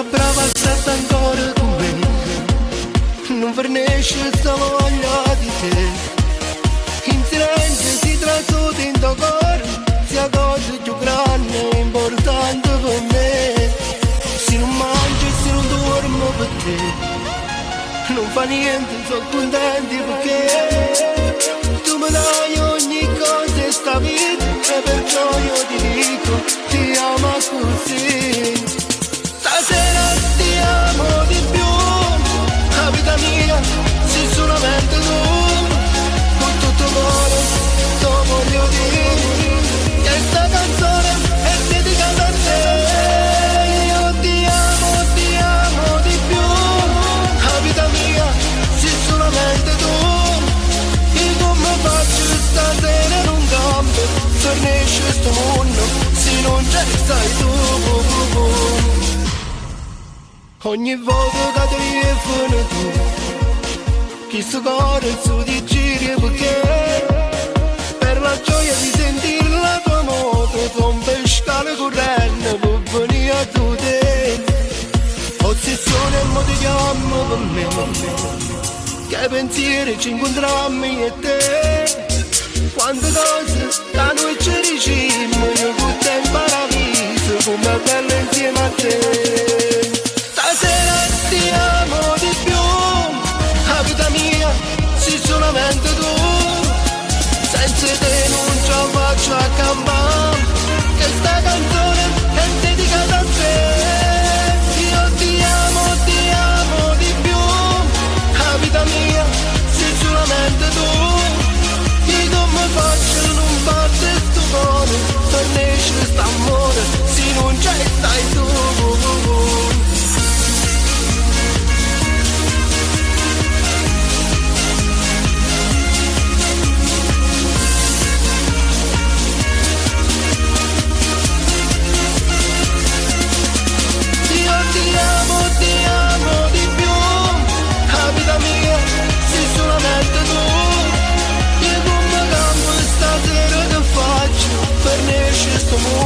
sta brava, sta ancora con me. Non fornisce sta voglia di te. In silenzio si trasuta in tuo cuore, sia cosa più grande e importante per me. Se non mangi e se non dormo per te, non fa niente, sono contenti perché tu mi dai ogni cosa in sta vita e perciò io ti dico ti amo così. Stasera ti amo di più, la vita mia sei solamente tu, con tutto cuore lo voglio dire, che sta canzone è dedicata a te. Io ti amo di più, la vita mia sei solamente tu, e come faccio stasera non cambio, fornisce sto mondo se non c'è stai tu. Ogni volta che telefono tu, chi sto cuore il suo di giri perché per la gioia di sentire la tua moto son pescare corrente per venire a tu te. Ossessione e mo ti chiamo per me, che pensieri ci incontrammo io e te. Quante cose da noi ci dicimmo, io con te in paradiso, come bella insieme a te. Stasera ti amo di più, la vita mia sei solamente tu, senza te non ce la faccio a campare, che sta canzone è dedicata a te. Io ti amo di più, la vita mia sei solamente tu, e come faccio non batte sto cuore, fornisce st'amore se non c'è stai tu. Ti amo di più, la vita mia sei solamente tu, e come campo stasera che faccio, fornisce sto mondo